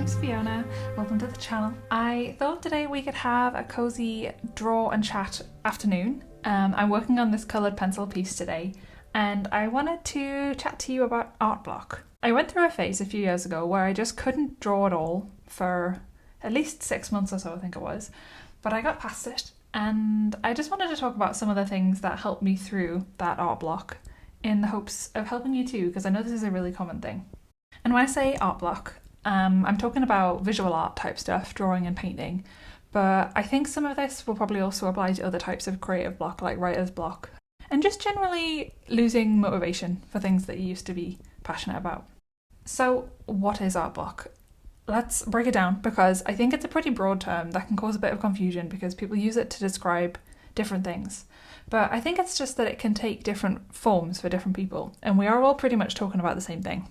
name's Fiona, welcome to the channel. I thought today we could have a cozy draw and chat afternoon. I'm working on this coloured pencil piece today and I wanted to chat to you about art block. I went through a phase a few years ago where I just couldn't draw at all for at least 6 months or so, I think it was, but I got past it and I just wanted to talk about some of the things that helped me through that art block in the hopes of helping you too, because I know this is a really common thing. And when I say art block, I'm talking about visual art type stuff, drawing and painting, but I think some of this will probably also apply to other types of creative block, like writer's block, and just generally losing motivation for things that you used to be passionate about. So what is art block? Let's break it down, because I think it's a pretty broad term that can cause a bit of confusion because people use it to describe different things. But I think it's just that it can take different forms for different people, and we are all pretty much talking about the same thing.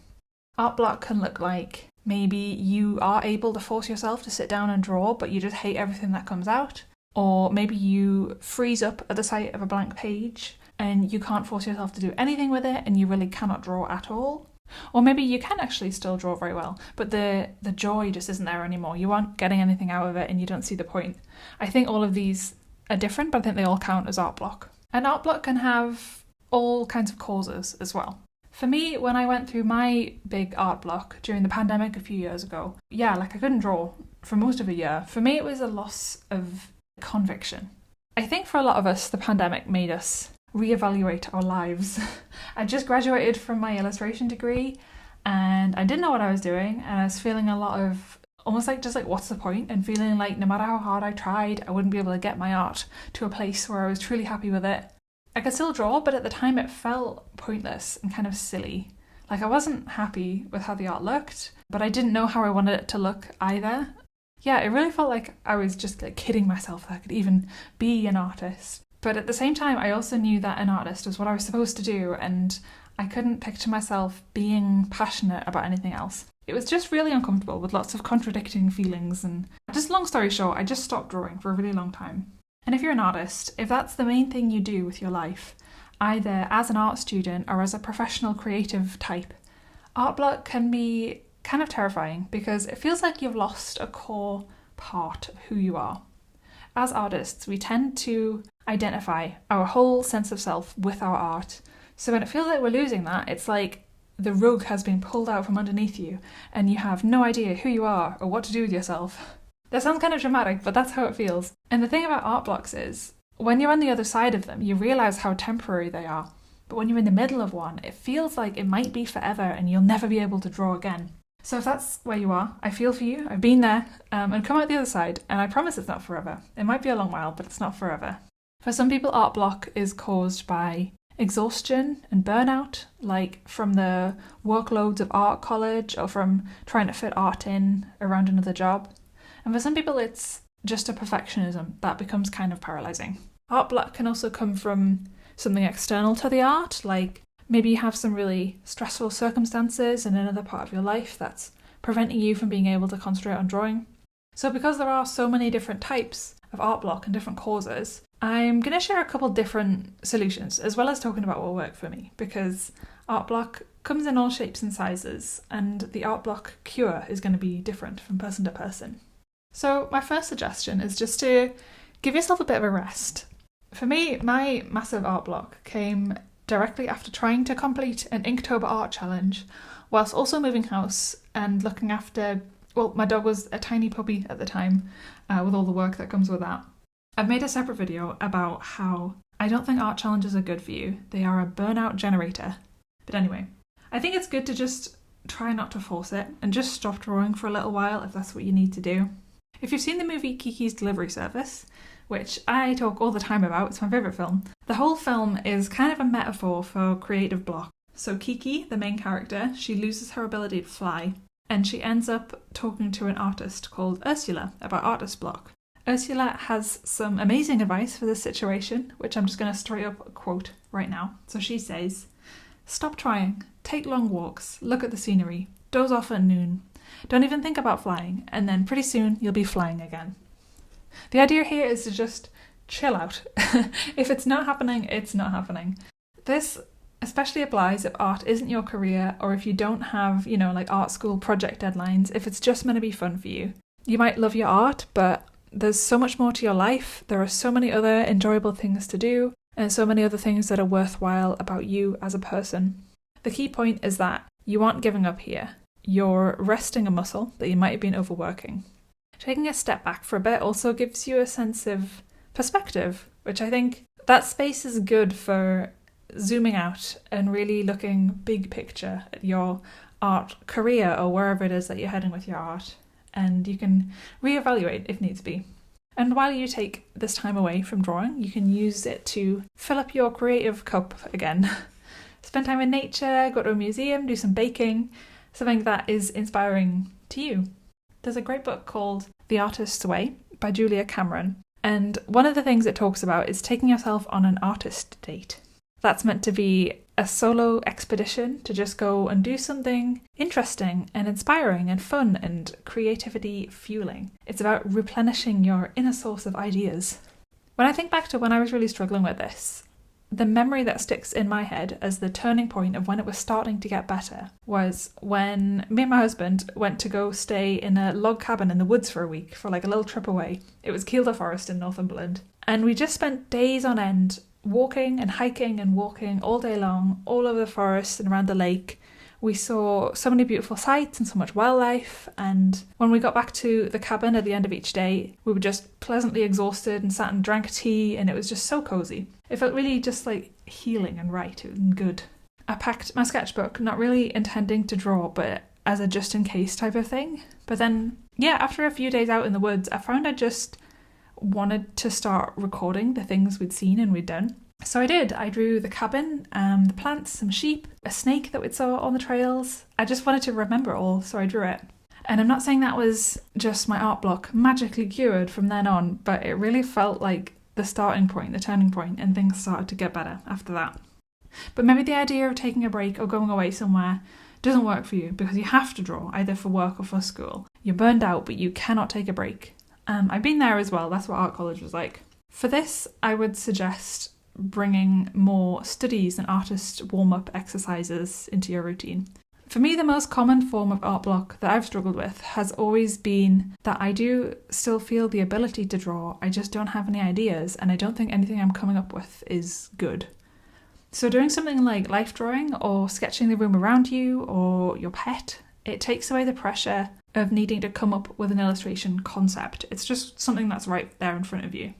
Art block can look like maybe you are able to force yourself to sit down and draw, but you just hate everything that comes out. Or maybe you freeze up at the sight of a blank page and you can't force yourself to do anything with it and you really cannot draw at all. Or maybe you can actually still draw very well, but the joy just isn't there anymore. You aren't getting anything out of it and you don't see the point. I think all of these are different, but I think they all count as art block. And art block can have all kinds of causes as well. For me, when I went through my big art block during the pandemic a few years ago, I couldn't draw for most of a year. For me, it was a loss of conviction. I think for a lot of us, the pandemic made us reevaluate our lives. I just graduated from my illustration degree and I didn't know what I was doing, and I was feeling a lot of almost like what's the point, and feeling like no matter how hard I tried, I wouldn't be able to get my art to a place where I was truly happy with it. I could still draw, but at the time it felt pointless and kind of silly. Like I wasn't happy with how the art looked, but I didn't know how I wanted it to look either. Yeah, it really felt like I was just kidding myself that I could even be an artist. But at the same time, I also knew that an artist was what I was supposed to do, and I couldn't picture myself being passionate about anything else. It was just really uncomfortable with lots of contradicting feelings, and just long story short, I just stopped drawing for a really long time. And if you're an artist, if that's the main thing you do with your life, either as an art student or as a professional creative type, art block can be kind of terrifying because it feels like you've lost a core part of who you are. As artists, we tend to identify our whole sense of self with our art. So when it feels like we're losing that, it's like the rug has been pulled out from underneath you and you have no idea who you are or what to do with yourself. That sounds kind of dramatic, but that's how it feels. And the thing about art blocks is, when you're on the other side of them, you realise how temporary they are. But when you're in the middle of one, it feels like it might be forever and you'll never be able to draw again. So if that's where you are, I feel for you, I've been there, and come out the other side, and I promise it's not forever. It might be a long while, but it's not forever. For some people, art block is caused by exhaustion and burnout, like from the workloads of art college or from trying to fit art in around another job. And for some people, it's just a perfectionism that becomes kind of paralysing. Art block can also come from something external to the art, like maybe you have some really stressful circumstances in another part of your life that's preventing you from being able to concentrate on drawing. So because there are so many different types of art block and different causes, I'm going to share a couple different solutions as well as talking about what worked for me, because art block comes in all shapes and sizes and the art block cure is going to be different from person to person. So my first suggestion is just to give yourself a bit of a rest. For me, my massive art block came directly after trying to complete an Inktober art challenge whilst also moving house and looking after, my dog was a tiny puppy at the time, with all the work that comes with that. I've made a separate video about how I don't think art challenges are good for you. They are a burnout generator. But anyway, I think it's good to just try not to force it and just stop drawing for a little while if that's what you need to do. If you've seen the movie Kikis Delivery Service, which I talk all the time about, it's my favourite film, the whole film is kind of a metaphor for creative block. So Kiki, the main character, she loses her ability to fly, and she ends up talking to an artist called Ursula about artist block. Ursula has some amazing advice for this situation, which I'm just going to straight up quote right now. So she says, "Stop trying, take long walks, look at the scenery, doze off at noon. Don't even think about flying, and then pretty soon you'll be flying again." The idea here is to just chill out. If it's not happening, it's not happening. This especially applies if art isn't your career or if you don't have, like art school project deadlines, if it's just meant to be fun for you. You might love your art, but there's so much more to your life. There are so many other enjoyable things to do and so many other things that are worthwhile about you as a person. The key point is that you aren't giving up here. You're resting a muscle that you might have been overworking. Taking a step back for a bit also gives you a sense of perspective, which I think that space is good for zooming out and really looking big picture at your art career or wherever it is that you're heading with your art. And you can reevaluate if needs be. And while you take this time away from drawing, you can use it to fill up your creative cup again. Spend time in nature, go to a museum, do some baking, something that is inspiring to you. There's a great book called The Artist's Way by Julia Cameron. And one of the things it talks about is taking yourself on an artist date. That's meant to be a solo expedition to just go and do something interesting and inspiring and fun and creativity fueling. It's about replenishing your inner source of ideas. When I think back to when I was really struggling with this, the memory that sticks in my head as the turning point of when it was starting to get better was when me and my husband went to go stay in a log cabin in the woods for a week for like a little trip away. It was Kielder Forest in Northumberland. And we just spent days on end walking and hiking and walking all day long, all over the forest and around the lake. We saw so many beautiful sights and so much wildlife, and when we got back to the cabin at the end of each day, we were just pleasantly exhausted and sat and drank tea, and it was just so cosy. It felt really just like healing and right and good. I packed my sketchbook, not really intending to draw, but as a just in case type of thing. But then, after a few days out in the woods, I found I just wanted to start recording the things we'd seen and we'd done. So I did. I drew the cabin, the plants, some sheep, a snake that we saw on the trails. I just wanted to remember it all, so I drew it. And I'm not saying that was just my art block magically cured from then on, but it really felt like the starting point, the turning point, and things started to get better after that. But maybe the idea of taking a break or going away somewhere doesn't work for you because you have to draw, either for work or for school. You're burned out, but you cannot take a break. I've been there as well. That's what art college was like. For this, I would suggest bringing more studies and artist warm-up exercises into your routine. For me, the most common form of art block that I've struggled with has always been that I do still feel the ability to draw, I just don't have any ideas, and I don't think anything I'm coming up with is good. So doing something like life drawing or sketching the room around you or your pet, it takes away the pressure of needing to come up with an illustration concept. It's just something that's right there in front of you.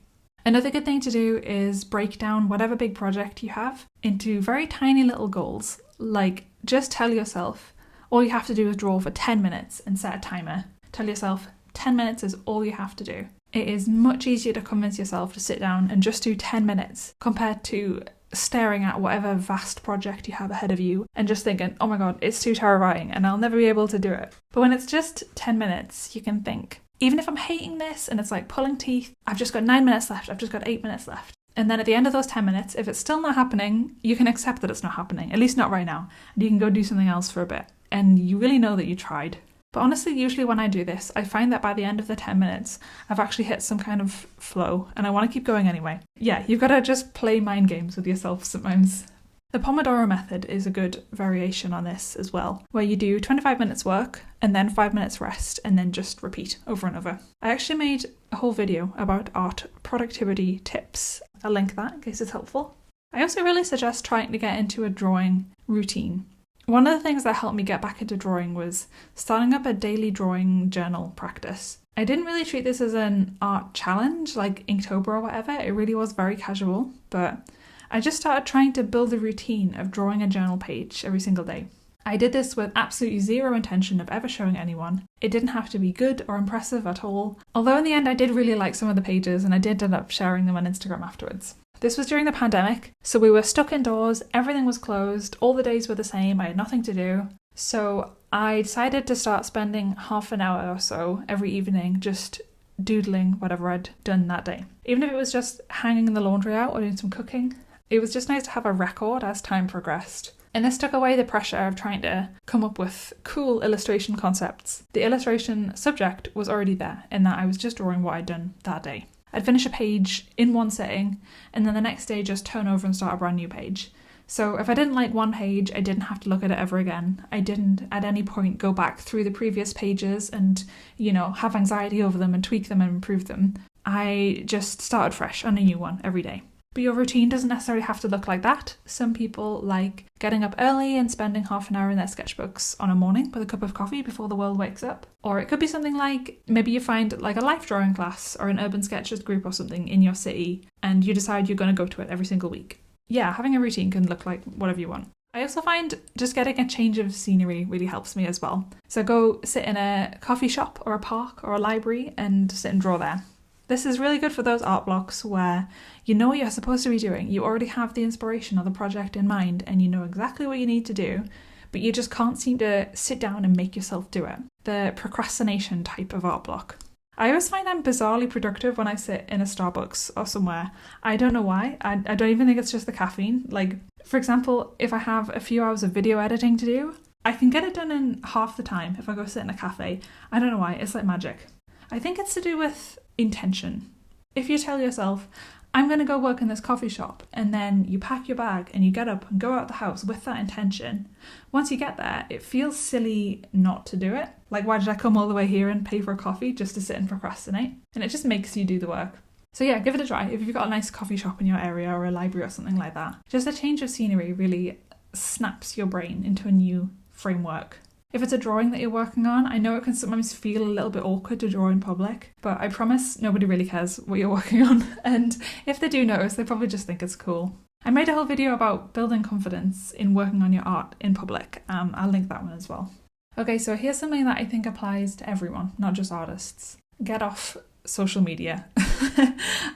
Another good thing to do is break down whatever big project you have into very tiny little goals. Like, just tell yourself all you have to do is draw for 10 minutes and set a timer. Tell yourself 10 minutes is all you have to do. It is much easier to convince yourself to sit down and just do 10 minutes compared to staring at whatever vast project you have ahead of you and just thinking, oh my god, it's too terrifying and I'll never be able to do it. But when it's just 10 minutes, you can think, even if I'm hating this and it's like pulling teeth, I've just got 9 minutes left, I've just got 8 minutes left. And then at the end of those 10 minutes, if it's still not happening, you can accept that it's not happening, at least not right now. And you can go do something else for a bit. And you really know that you tried. But honestly, usually when I do this, I find that by the end of the 10 minutes, I've actually hit some kind of flow and I want to keep going anyway. Yeah, you've got to just play mind games with yourself sometimes. The Pomodoro method is a good variation on this as well, where you do 25 minutes work and then 5 minutes rest and then just repeat over and over. I actually made a whole video about art productivity tips. I'll link that in case it's helpful. I also really suggest trying to get into a drawing routine. One of the things that helped me get back into drawing was starting up a daily drawing journal practice. I didn't really treat this as an art challenge like Inktober or whatever. It really was very casual, but I just started trying to build a routine of drawing a journal page every single day. I did this with absolutely zero intention of ever showing anyone. It didn't have to be good or impressive at all, although in the end I did really like some of the pages and I did end up sharing them on Instagram afterwards. This was during the pandemic, so we were stuck indoors, everything was closed, all the days were the same, I had nothing to do. So I decided to start spending half an hour or so every evening just doodling whatever I'd done that day. Even if it was just hanging the laundry out or doing some cooking, it was just nice to have a record as time progressed. And this took away the pressure of trying to come up with cool illustration concepts. The illustration subject was already there in that I was just drawing what I'd done that day. I'd finish a page in one sitting and then the next day just turn over and start a brand new page. So if I didn't like one page, I didn't have to look at it ever again. I didn't at any point go back through the previous pages and, have anxiety over them and tweak them and improve them. I just started fresh on a new one every day. But your routine doesn't necessarily have to look like that. Some people like getting up early and spending half an hour in their sketchbooks on a morning with a cup of coffee before the world wakes up. Or it could be something like maybe you find like a life drawing class or an urban sketches group or something in your city and you decide you're going to go to it every single week. Yeah, having a routine can look like whatever you want. I also find just getting a change of scenery really helps me as well. So go sit in a coffee shop or a park or a library and sit and draw there. This is really good for those art blocks where you know what you're supposed to be doing. You already have the inspiration or the project in mind and you know exactly what you need to do, but you just can't seem to sit down and make yourself do it. The procrastination type of art block. I always find I'm bizarrely productive when I sit in a Starbucks or somewhere. I don't know why. I don't even think it's just the caffeine. Like, for example, if I have a few hours of video editing to do, I can get it done in half the time if I go sit in a cafe. I don't know why. It's like magic. I think it's to do with intention. If you tell yourself, I'm going to go work in this coffee shop, and then you pack your bag and you get up and go out the house with that intention, once you get there, it feels silly not to do it. Like, why did I come all the way here and pay for a coffee just to sit and procrastinate? And it just makes you do the work. So yeah, give it a try. If you've got a nice coffee shop in your area or a library or something like that, just a change of scenery really snaps your brain into a new framework. If it's a drawing that you're working on, I know it can sometimes feel a little bit awkward to draw in public, but I promise nobody really cares what you're working on. And if they do notice, they probably just think it's cool. I made a whole video about building confidence in working on your art in public. I'll link that one as well. Okay, so here's something that I think applies to everyone, not just artists. Get off social media.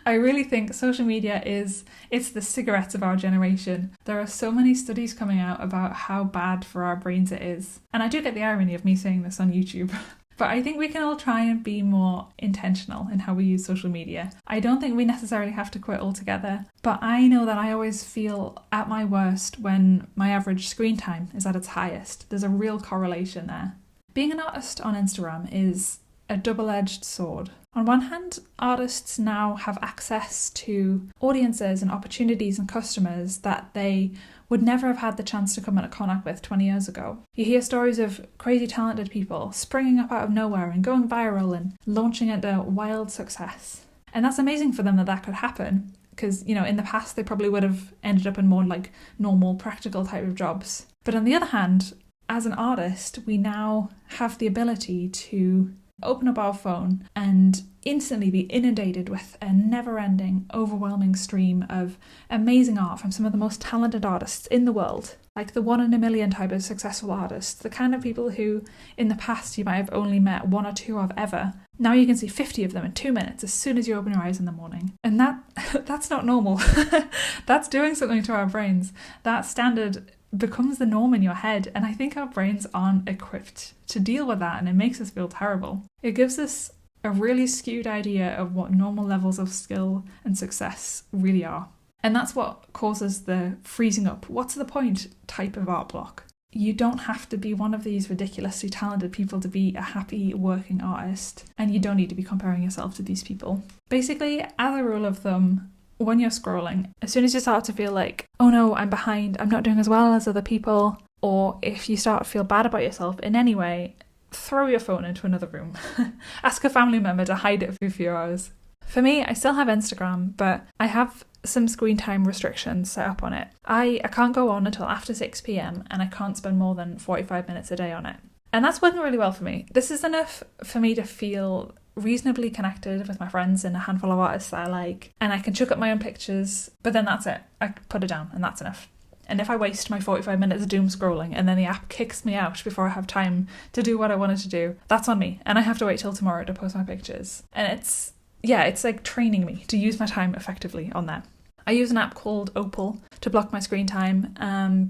I really think social media it's the cigarettes of our generation. There are so many studies coming out about how bad for our brains it is. And I do get the irony of me saying this on YouTube. But I think we can all try and be more intentional in how we use social media. I don't think we necessarily have to quit altogether, but I know that I always feel at my worst when my average screen time is at its highest. There's a real correlation there. Being an artist on Instagram is a double-edged sword. On one hand, artists now have access to audiences and opportunities and customers that they would never have had the chance to come into contact with 20 years ago. You hear stories of crazy talented people springing up out of nowhere and going viral and launching into wild success. And that's amazing for them that could happen because, in the past they probably would have ended up in more like normal, practical type of jobs. But on the other hand, as an artist, we now have the ability to open up our phone and instantly be inundated with a never-ending, overwhelming stream of amazing art from some of the most talented artists in the world, like the 1 in a million type of successful artists, the kind of people who in the past you might have only met 1 or 2 of ever. Now you can see 50 of them in 2 minutes as soon as you open your eyes in the morning. And that's not normal. That's doing something to our brains. That standard becomes the norm in your head, and I think our brains aren't equipped to deal with that, and it makes us feel terrible. It gives us a really skewed idea of what normal levels of skill and success really are. And that's what causes the freezing up, what's the point type of art block. You don't have to be one of these ridiculously talented people to be a happy working artist, and you don't need to be comparing yourself to these people. Basically, as a rule of thumb, when you're scrolling, as soon as you start to feel like, oh no, I'm behind, I'm not doing as well as other people, or if you start to feel bad about yourself in any way, throw your phone into another room. Ask a family member to hide it for a few hours. For me, I still have Instagram, but I have some screen time restrictions set up on it. I can't go on until after 6 p.m. and I can't spend more than 45 minutes a day on it. And that's working really well for me. This is enough for me to feel reasonably connected with my friends and a handful of artists that I like, and I can chuck up my own pictures, but then that's it. I put it down and that's enough. And if I waste my 45 minutes of doom scrolling and then the app kicks me out before I have time to do what I wanted to do, that's on me, and I have to wait till tomorrow to post my pictures. And it's like training me to use my time effectively on there. I use an app called Opal to block my screen time,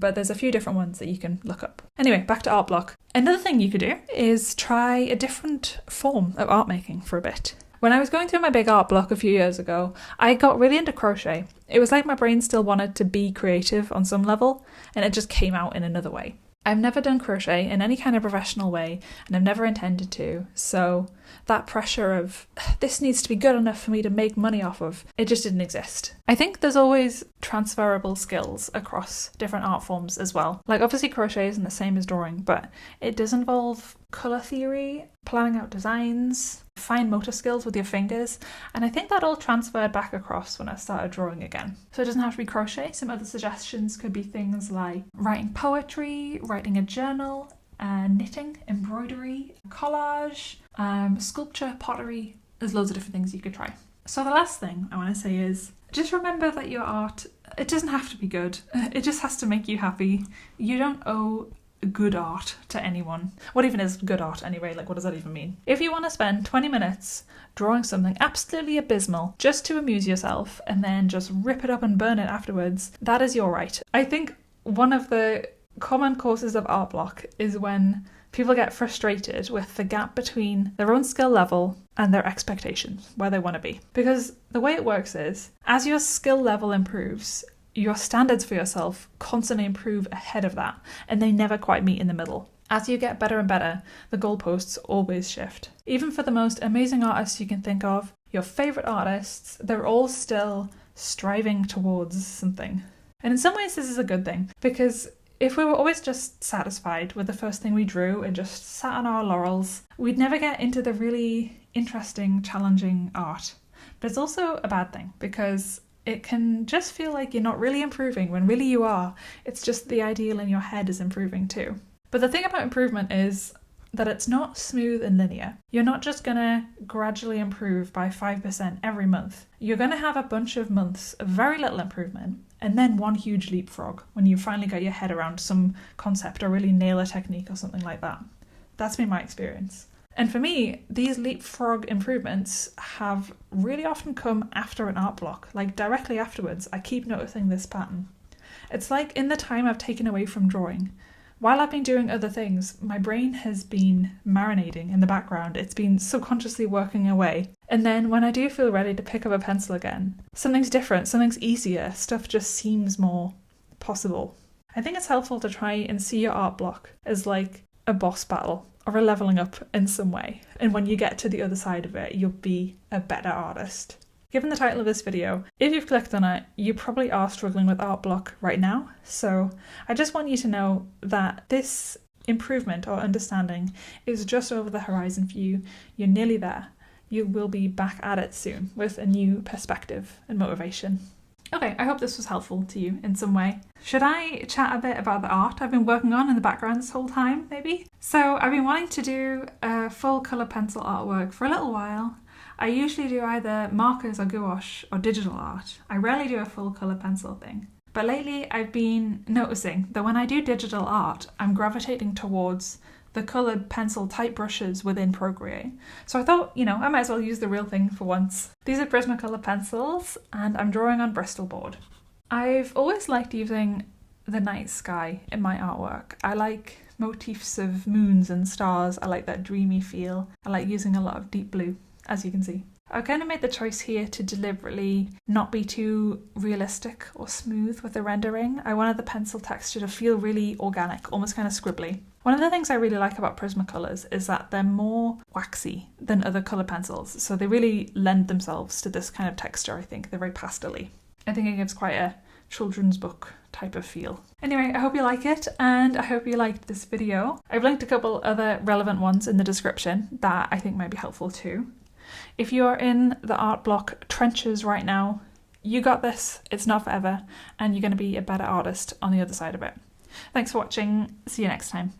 but there's a few different ones that you can look up. Anyway, back to art block. Another thing you could do is try a different form of art making for a bit. When I was going through my big art block a few years ago, I got really into crochet. It was like my brain still wanted to be creative on some level, and it just came out in another way. I've never done crochet in any kind of professional way, and I've never intended to, so that pressure of this needs to be good enough for me to make money off of, it just didn't exist. I think there's always transferable skills across different art forms as well. Like obviously crochet isn't the same as drawing, but it does involve colour theory, planning out designs, fine motor skills with your fingers, and I think that all transferred back across when I started drawing again. So it doesn't have to be crochet. Some other suggestions could be things like writing poetry, writing a journal, knitting, embroidery, collage, sculpture, pottery. There's loads of different things you could try. So the last thing I want to say is just remember that your art, it doesn't have to be good. It just has to make you happy. You don't owe good art to anyone. What even is good art anyway? Like, what does that even mean? If you want to spend 20 minutes drawing something absolutely abysmal just to amuse yourself and then just rip it up and burn it afterwards, that is your right. I think one of the common causes of art block is when people get frustrated with the gap between their own skill level and their expectations, where they want to be. Because the way it works is, as your skill level improves, your standards for yourself constantly improve ahead of that, and they never quite meet in the middle. As you get better and better, the goalposts always shift. Even for the most amazing artists you can think of, your favourite artists, they're all still striving towards something. And in some ways this is a good thing, because if we were always just satisfied with the first thing we drew and just sat on our laurels, we'd never get into the really interesting, challenging art. But it's also a bad thing, because it can just feel like you're not really improving when really you are. It's just the ideal in your head is improving too. But the thing about improvement is that it's not smooth and linear. You're not just going to gradually improve by 5% every month. You're going to have a bunch of months of very little improvement and then one huge leapfrog when you finally get your head around some concept or really nail a technique or something like that. That's been my experience. And for me, these leapfrog improvements have really often come after an art block, like directly afterwards. I keep noticing this pattern. It's like in the time I've taken away from drawing, while I've been doing other things, my brain has been marinating in the background. It's been subconsciously working away. And then when I do feel ready to pick up a pencil again, something's different, something's easier, stuff just seems more possible. I think it's helpful to try and see your art block as like a boss battle or a leveling up in some way. And when you get to the other side of it, you'll be a better artist. Given the title of this video, if you've clicked on it, you probably are struggling with art block right now. So I just want you to know that this improvement or understanding is just over the horizon for you. You're nearly there. You will be back at it soon with a new perspective and motivation. Okay, I hope this was helpful to you in some way. Should I chat a bit about the art I've been working on in the background this whole time, maybe? So I've been wanting to do a full colour pencil artwork for a little while. I usually do either markers or gouache or digital art. I rarely do a full colour pencil thing. But lately I've been noticing that when I do digital art, I'm gravitating towards the coloured pencil type brushes within Procreate. So I thought, I might as well use the real thing for once. These are prismacolor pencils and I'm drawing on Bristol board. I've always liked using the night sky in my artwork. I like motifs of moons and stars. I like that dreamy feel. I like using a lot of deep blue, as you can see. I kind of made the choice here to deliberately not be too realistic or smooth with the rendering. I wanted the pencil texture to feel really organic, almost kind of scribbly. One of the things I really like about Prismacolors is that they're more waxy than other colour pencils, so they really lend themselves to this kind of texture, I think. They're very pastel-y. I think it gives quite a children's book type of feel. Anyway, I hope you like it, and I hope you liked this video. I've linked a couple other relevant ones in the description that I think might be helpful too. If you are in the art block trenches right now, you got this, it's not forever, and you're going to be a better artist on the other side of it. Thanks for watching, see you next time.